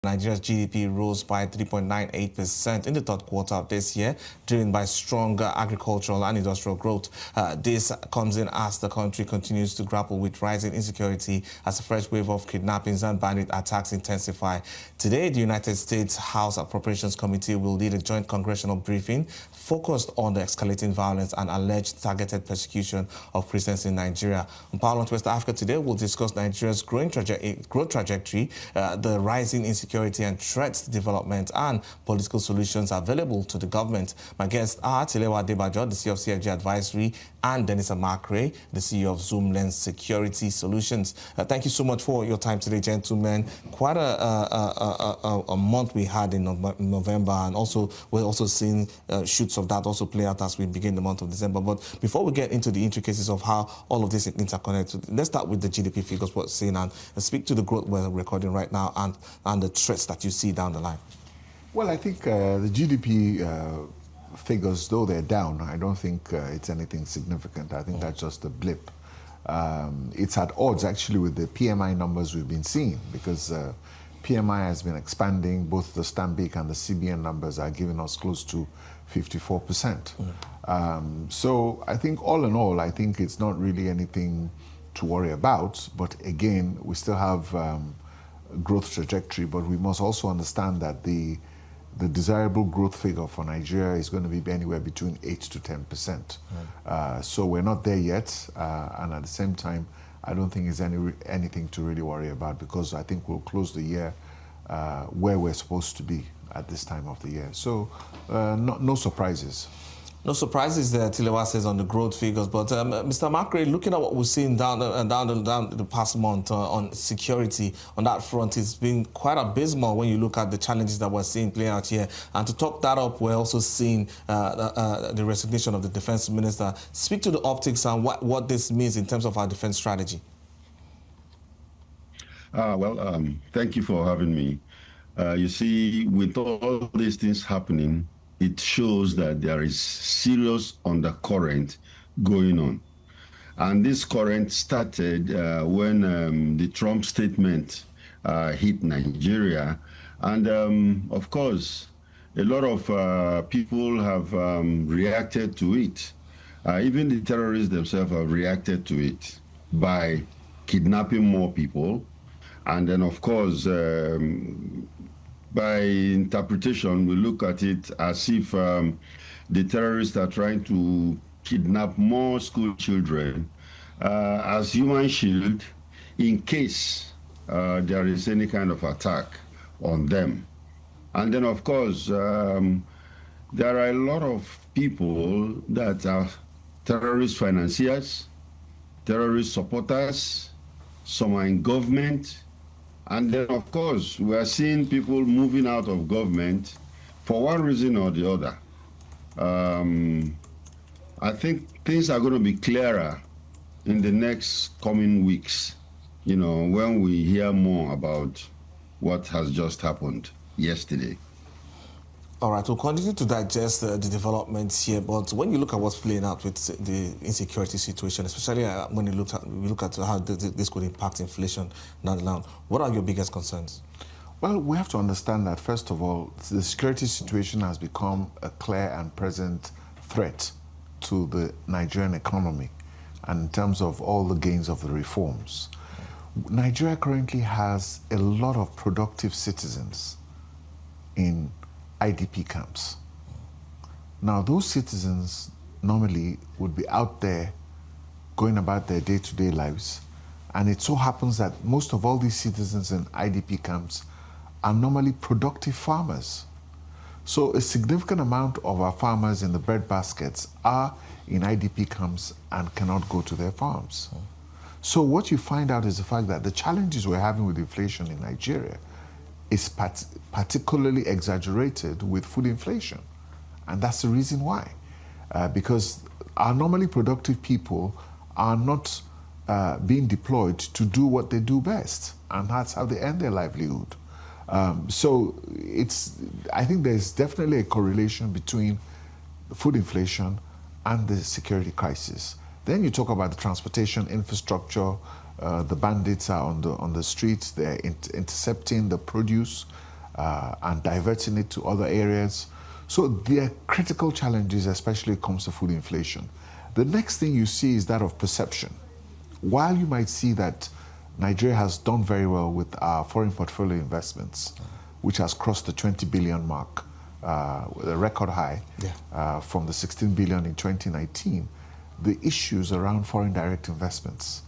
Nigeria's GDP rose by 3.98% in the third quarter of this year, driven by stronger agricultural and industrial growth. This comes in as the country continues to grapple with rising insecurity as a fresh wave of kidnappings and bandit attacks intensify. Today, the United States House Appropriations Committee will lead a joint congressional briefing focused on the escalating violence and alleged targeted persecution of Christians in Nigeria. On Parliament West Africa today, we'll discuss Nigeria's growth trajectory, the rising insecurity and threats to development, and political solutions available to the government. My guests are Tilewa Adebajo, the CEO of CFG Advisory, and Dennis Amakre, the CEO of Zoomlens Security Solutions. Thank you so much for your time today, gentlemen. Quite a month we had in November, and also we're also seeing shoots of that also play out as we begin the month of December. But before we get into the intricacies of how all of this is interconnected, let's start with the GDP figures we're seeing and speak to the growth we're recording right now and the threats that you see down the line. Well, I think the GDP figures, though they're down, I don't think it's anything significant. I think that's just a blip. It's at odds, actually, with the PMI numbers we've been seeing, because PMI has been expanding. Both the Stanbic and the CBN numbers are giving us close to 54%. So I think all in all, I think it's not really anything to worry about. But again, we still have growth trajectory, but we must also understand that the desirable growth figure for Nigeria is going to be anywhere between 8 to 10%. So we're not there yet, and at the same time, I don't think it's anything to really worry about, because I think we'll close the year where we're supposed to be at this time of the year. So no surprises. No surprises there, Tilewa says, on the growth figures. But Mr. Amakre, looking at what we've seen down the past month on security, on that front, it's been quite abysmal when you look at the challenges that we're seeing play out here. And to top that up, we're also seeing the resignation of the defense minister. Speak to the optics and what this means in terms of our defense strategy. Thank you for having me. You see, with all these things happening, it shows that there is serious undercurrent going on. And this current started when the Trump statement hit Nigeria. And of course, a lot of people have reacted to it. Even the terrorists themselves have reacted to it by kidnapping more people. And then, of course, by interpretation, we look at it as if the terrorists are trying to kidnap more school children as human shield in case there is any kind of attack on them. And then, of course, there are a lot of people that are terrorist financiers, terrorist supporters, some are in government. And then, of course, we are seeing people moving out of government for one reason or the other. I think things are going to be clearer in the next coming weeks, you know, when we hear more about what has just happened yesterday. All right, we'll continue to digest the developments here, but when you look at what's playing out with the insecurity situation, especially when you look at how this could impact inflation down the line, what are your biggest concerns? Well, we have to understand that, first of all, the security situation has become a clear and present threat to the Nigerian economy, and in terms of all the gains of the reforms. Nigeria currently has a lot of productive citizens in IDP camps. Now, those citizens normally would be out there going about their day-to-day lives, and it so happens that most of all these citizens in IDP camps are normally productive farmers. So a significant amount of our farmers in the bread baskets are in IDP camps and cannot go to their farms. So what you find out is the fact that the challenges we're having with inflation in Nigeria is particularly exaggerated with food inflation. And that's the reason why. Because our normally productive people are not being deployed to do what they do best. And that's how they earn their livelihood. So I think there's definitely a correlation between food inflation and the security crisis. Then you talk about the transportation infrastructure. The bandits are on the streets. They're intercepting the produce. and diverting it to other areas. So there are critical challenges, especially when it comes to food inflation. The next thing you see is that of perception. While you might see that Nigeria has done very well with our foreign portfolio investments, which has crossed the 20 billion mark, with a record high from the 16 billion in 2019, the issues around foreign direct investments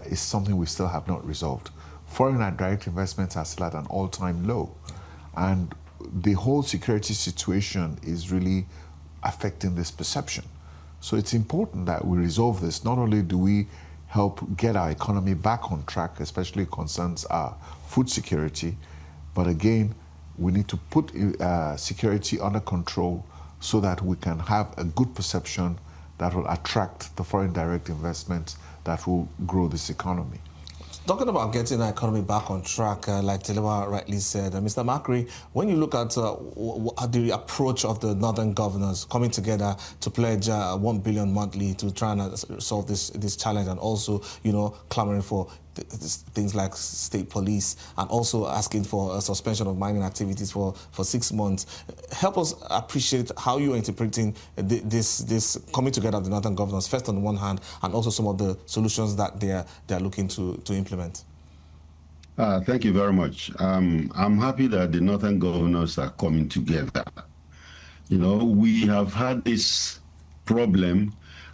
is something we still have not resolved. Foreign and direct investments are still at an all-time low, and the whole security situation is really affecting this perception. So it's important that we resolve this. Not only do we help get our economy back on track, especially concerns our food security, but again, we need to put security under control so that we can have a good perception that will attract the foreign direct investments that will grow this economy. Talking about getting the economy back on track, like Tilewa rightly said, Mr. Macri, when you look at the approach of the northern governors coming together to pledge 1 billion monthly to try and solve this challenge, and also, you know, clamoring for things like state police, and also asking for a suspension of mining activities for 6 months. Help us appreciate how you're interpreting this coming together of the northern governors, first on the one hand, and also some of the solutions that they're looking to implement. Thank you very much. I'm happy that the northern governors are coming together. You know, we have had this problem,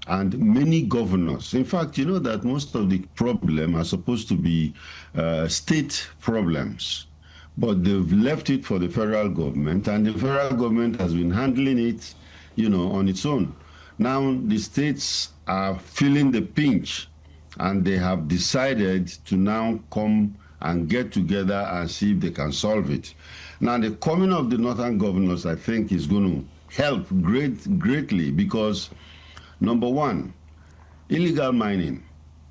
and many governors, in fact, you know that most of the problem are supposed to be state problems, but they've left it for the federal government, and the federal government has been handling it, you know, on its own. Now the states are feeling the pinch, and they have decided to now come and get together and see if they can solve it. Now the coming of the northern governors, I think, is going to help greatly, because number one, illegal mining.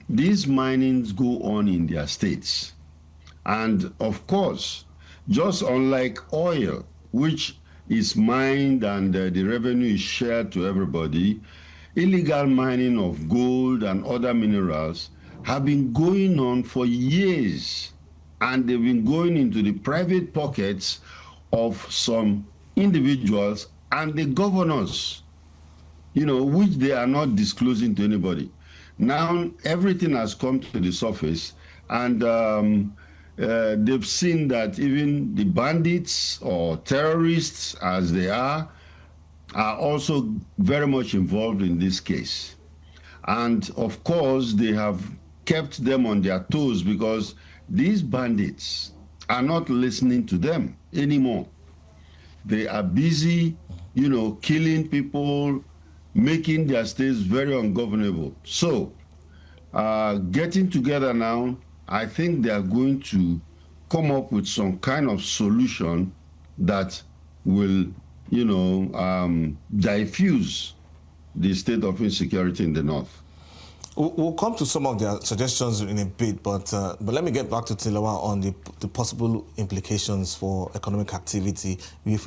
These minings go on in their states. And of course, just unlike oil, which is mined and the revenue is shared to everybody, illegal mining of gold and other minerals have been going on for years. And they've been going into the private pockets of some individuals and the governors, you know, which they are not disclosing to anybody. Now everything has come to the surface, and they've seen that even the bandits or terrorists, as they are also very much involved in this case. And of course, they have kept them on their toes, because these bandits are not listening to them anymore. They are busy, you know, killing people, making their states very ungovernable. So, getting together now, I think they are going to come up with some kind of solution that will, you know, diffuse the state of insecurity in the north. We'll come to some of their suggestions in a bit, but let me get back to Tilewa on the possible implications for economic activity. If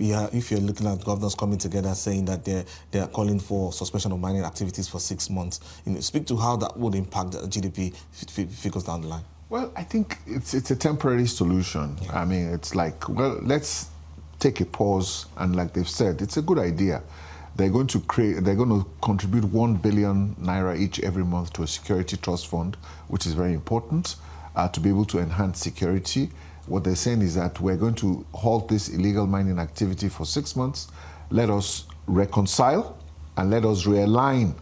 you're looking at governors coming together saying that they're calling for suspension of mining activities for 6 months, you know, speak to how that would impact the GDP figures down the line. Well, I think it's a temporary solution. Yeah. I mean, it's like, well, let's take a pause, and like they've said, it's a good idea. They're going to contribute 1 billion naira each every month to a security trust fund, which is very important to be able to enhance security. What they're saying is that we're going to halt this illegal mining activity for 6 months. Let us reconcile and let us realign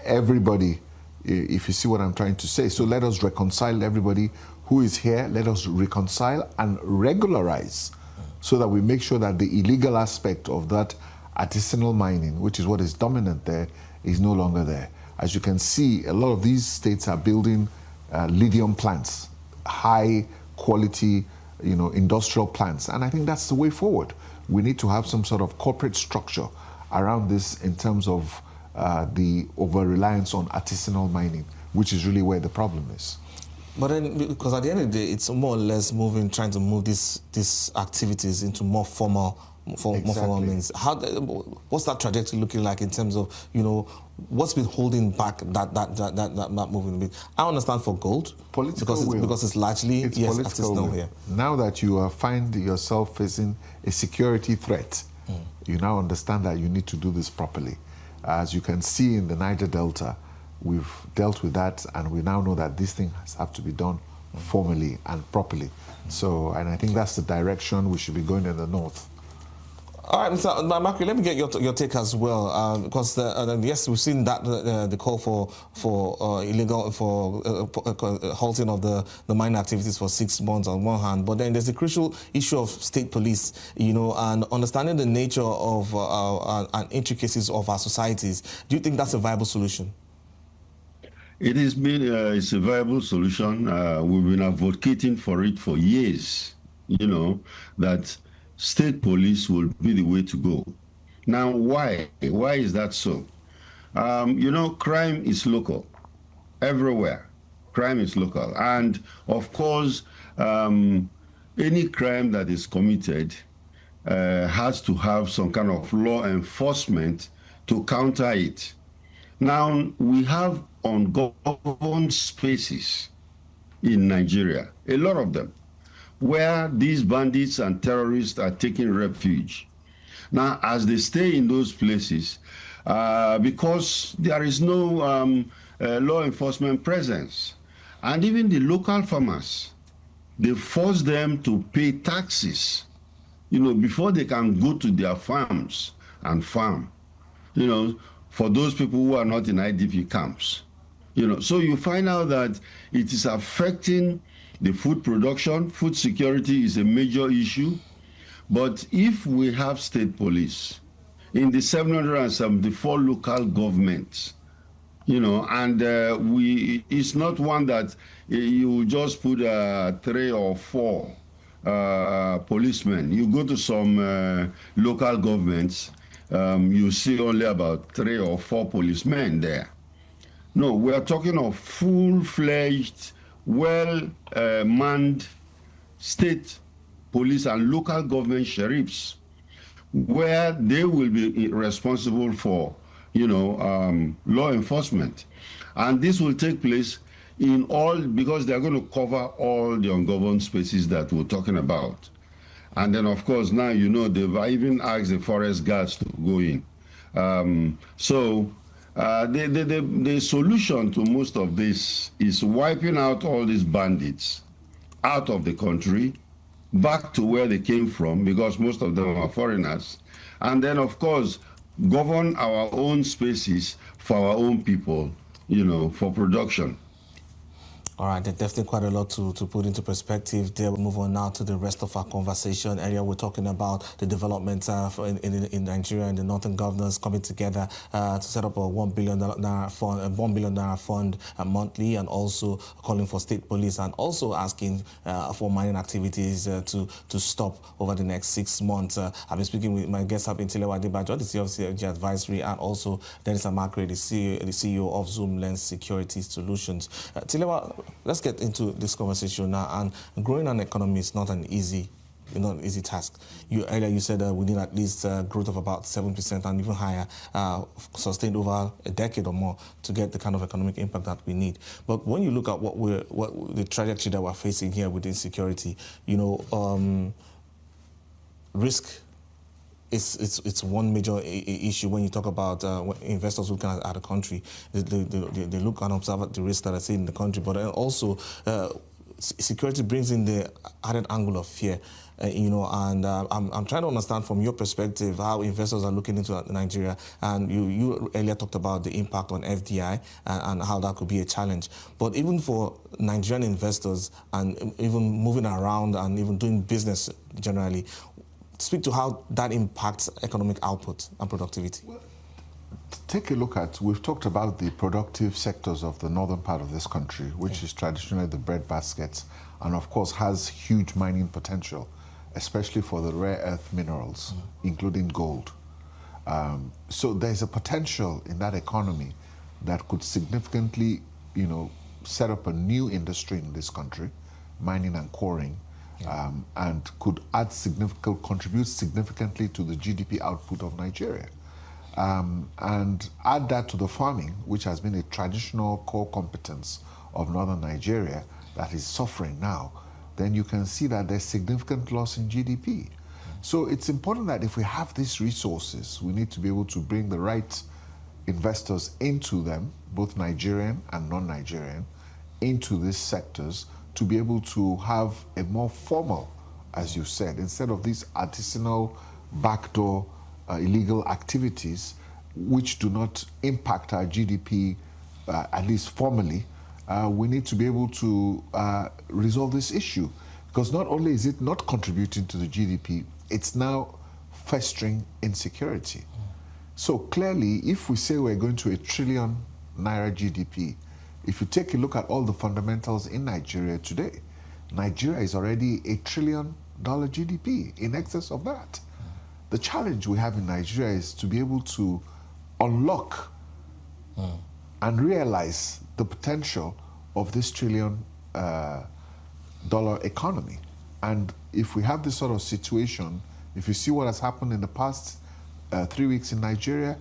everybody, if you see what I'm trying to say. So let us reconcile everybody who is here. Let us reconcile and regularize, so that we make sure that the illegal aspect of that artisanal mining, which is what is dominant there, is no longer there. As you can see, a lot of these states are building lithium plants, high quality, you know, industrial plants, and I think that's the way forward. We need to have some sort of corporate structure around this in terms of the over-reliance on artisanal mining, which is really where the problem is. But then, because at the end of the day, it's more or less trying to move these activities into more formal for more formal means. What's that trajectory looking like in terms of, you know, what's been holding back that movement a bit? I understand for gold, because it's largely, yes, political will. Here. Now that you find yourself facing a security threat, you now understand that you need to do this properly. As you can see in the Niger Delta, we've dealt with that, and we now know that these things have to be done formally and properly. So, and I think that's the direction we should be going in the north. All right, Mr. Makri, let me get your take as well, because yes, we've seen that the call for illegal halting of the mining activities for 6 months on one hand, but then there's the crucial issue of state police, you know, and understanding the nature of and intricacies of our societies. Do you think that's a viable solution? It has been it's a viable solution. We've been advocating for it for years. You know that state police will be the way to go. Now, why? Why is that so? You know, crime is local. Everywhere, crime is local. And, of course, any crime that is committed has to have some kind of law enforcement to counter it. Now, we have ungoverned spaces in Nigeria, a lot of them, where these bandits and terrorists are taking refuge. Now, as they stay in those places, because there is no law enforcement presence, and even the local farmers, they force them to pay taxes, you know, before they can go to their farms and farm, you know, for those people who are not in IDP camps. You know, so you find out that it is affecting the food production. Food security is a major issue. But if we have state police in the 774 local governments, you know, and it's not one that you just put 3 or 4 policemen. You go to some local governments, you see only about 3 or 4 policemen there. No, we are talking of full-fledged, well-manned state police and local government sheriffs, where they will be responsible for, you know, law enforcement. And this will take place in all, because they're going to cover all the ungoverned spaces that we're talking about. And then, of course, now, you know, they've even asked the forest guards to go in. The solution to most of this is wiping out all these bandits out of the country, back to where they came from, because most of them are foreigners. And then, of course, govern our own spaces for our own people, you know, for production. All right, there's definitely quite a lot to put into perspective there. We'll move on now to the rest of our conversation area. We're talking about the development in Nigeria and the northern governors coming together to set up a $1 billion fund monthly, and also calling for state police, and also asking for mining activities to stop over the next 6 months. I've been speaking with my guests up in Tilewa Adebajo, the CEO of CFG Advisory, and also Dennis Amakre, the CEO of Insecurity Solutions. Tilewa, let's get into this conversation now. And growing an economy is not an easy task. Earlier you said we need at least growth of about 7% and even higher, sustained over a decade or more, to get the kind of economic impact that we need. But when you look at what the trajectory that we're facing here with insecurity, you know, risk. It's one major issue when you talk about investors looking at a country. They look and observe the risks that are seen in the country, but then also security brings in the added angle of fear. You know, and I'm trying to understand from your perspective how investors are looking into Nigeria. And you earlier talked about the impact on FDI and how that could be a challenge. But even for Nigerian investors, and even moving around and even doing business generally, speak to how that impacts economic output and productivity. Well, take a look at, we've talked about the productive sectors of the northern part of this country, which is traditionally the breadbasket, and of course has huge mining potential, especially for the rare earth minerals, including gold. So there's a potential in that economy that could significantly, you know, set up a new industry in this country, mining and quarrying, and could contribute significantly to the GDP output of Nigeria. And add that to the farming, which has been a traditional core competence of northern Nigeria that is suffering now, then you can see that there's significant loss in GDP. So it's important that if we have these resources, we need to be able to bring the right investors into them, both Nigerian and non-Nigerian, into these sectors to be able to have a more formal, as you said, instead of these artisanal backdoor illegal activities which do not impact our GDP, at least formally. We need to be able to resolve this issue, because not only is it not contributing to the GDP, it's now festering insecurity. So clearly, if we say we're going to a trillion naira GDP, if you take a look at all the fundamentals in Nigeria today, Nigeria is already $1 trillion GDP, in excess of that. The challenge we have in Nigeria is to be able to unlock and realize the potential of this $1 trillion economy. And if we have this sort of situation, if you see what has happened in the past 3 weeks in Nigeria,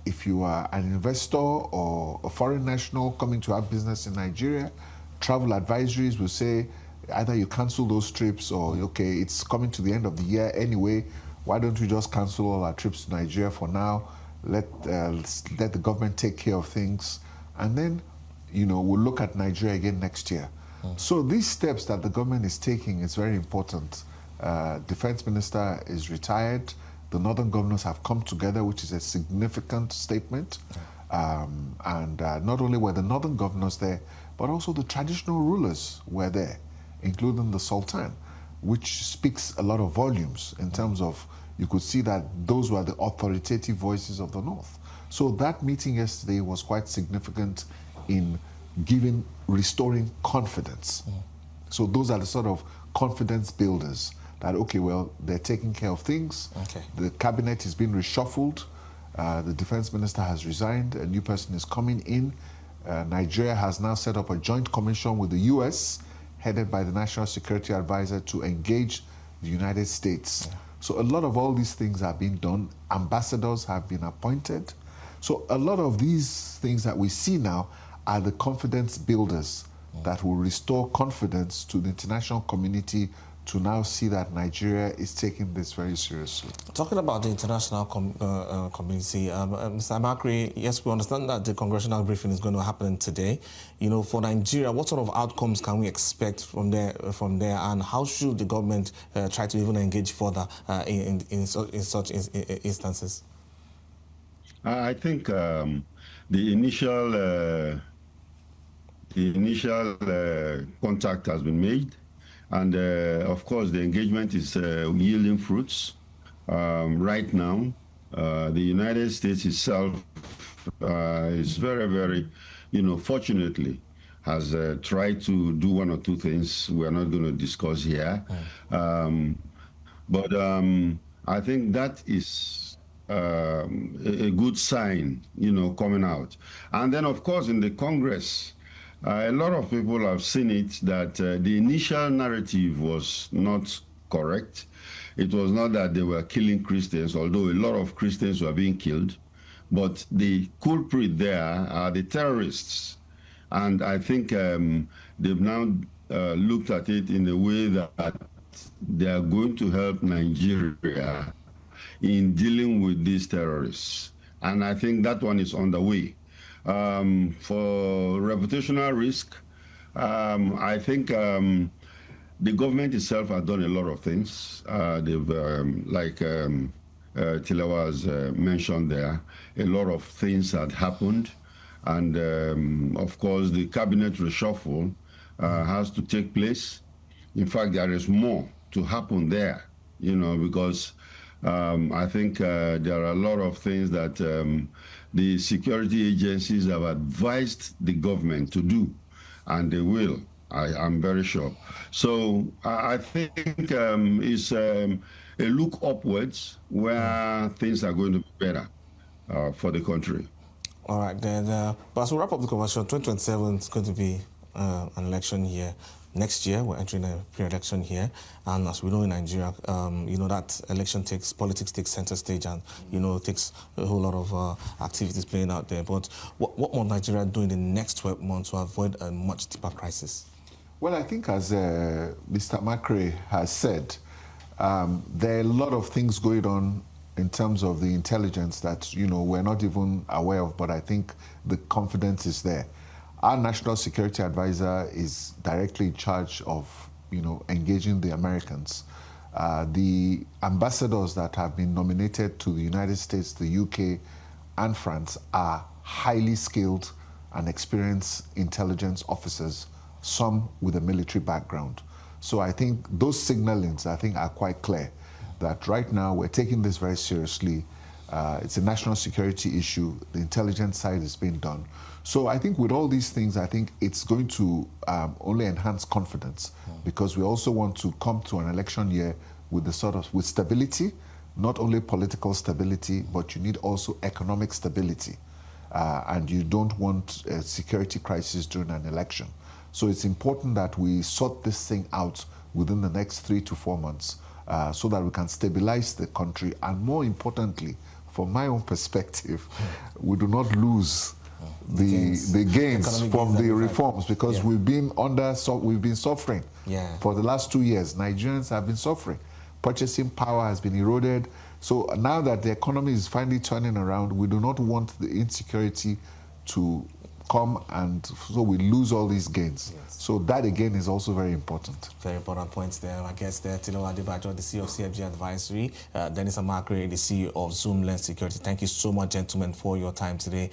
if you are an investor or a foreign national coming to have business in Nigeria, travel advisories will say either you cancel those trips or, okay, it's coming to the end of the year anyway, why don't we just cancel all our trips to Nigeria for now, let the government take care of things, and then, you know, we'll look at Nigeria again next year. So these steps that the government is taking is very important. Defense Minister is retired. The Northern governors have come together, which is a significant statement. And not only were the Northern governors there, but also the traditional rulers were there, including the Sultan, which speaks a lot of volumes in terms of, you could see that those were the authoritative voices of the North. So that meeting yesterday was quite significant in restoring confidence. So those are the sort of confidence builders that, okay, well, they're taking care of things. Okay. The cabinet is being reshuffled. The defense minister has resigned. A new person is coming in. Nigeria has now set up a joint commission with the US, headed by the National Security Advisor, to engage the United States. So a lot of all these things are being done. Ambassadors have been appointed. So a lot of these things that we see now are the confidence builders that will restore confidence to the international community to now see that Nigeria is taking this very seriously. Talking about the international community, Mr. Amakri, yes, we understand that the congressional briefing is going to happen today. You know, for Nigeria, what sort of outcomes can we expect from there, and how should the government try to even engage further in such instances? I think the initial contact has been made. And of course, the engagement is yielding fruits. Right now, the United States itself is very, very, fortunately, has tried to do one or two things we're not going to discuss here. But I think that is a good sign, coming out. And then, of course, in the Congress, a lot of people have seen it that the initial narrative was not correct. It was not that they were killing Christians, although a lot of Christians were being killed. But the culprit there are the terrorists. And I think they've now looked at it in a way that they are going to help Nigeria in dealing with these terrorists. And I think that one is on the way. For reputational risk, I think the government itself has done a lot of things. They've, like Tilewa has mentioned there, a lot of things had happened. And of course, the cabinet reshuffle has to take place. In fact, there is more to happen there, because I think there are a lot of things that the security agencies have advised the government to do, and they will, I'm very sure. So I think it's a look upwards where things are going to be better for the country. All right, then, but as we wrap up the conversation, 2027 is going to be an election year. next year we're entering a pre-election here, and as we know in Nigeria, that politics takes center stage, and takes a whole lot of activities playing out there. But what will Nigeria do in the next 12 months to avoid a much deeper crisis? Well, I think as Mr. Macri has said, there are a lot of things going on in terms of the intelligence that, we're not even aware of, but I think the confidence is there. Our National Security Advisor is directly in charge of, engaging the Americans. The ambassadors that have been nominated to the United States, the UK, and France are highly skilled and experienced intelligence officers, some with a military background. So I think those signalings, are quite clear that right now we're taking this very seriously. It's a national security issue. The intelligence side is being done. So I think with all these things, I think it's going to only enhance confidence, because we also want to come to an election year with with stability, not only political stability, but you need also economic stability. And you don't want a security crisis during an election. So it's important that we sort this thing out within the next 3 to 4 months, so that we can stabilize the country, and more importantly, from my own perspective, we do not lose the gains from the reforms, because we've been suffering for the last 2 years. Nigerians have been suffering. Purchasing power has been eroded. So now that the economy is finally turning around, we do not want the insecurity to come, and so we lose all these gains. Yes. So that again is also very important. Very important points there. I guess there, Tilewa Adebajo, the CEO of CFG Advisory, Dennis Amakre, the CEO of Zoom Lens Security. Thank you so much, gentlemen, for your time today.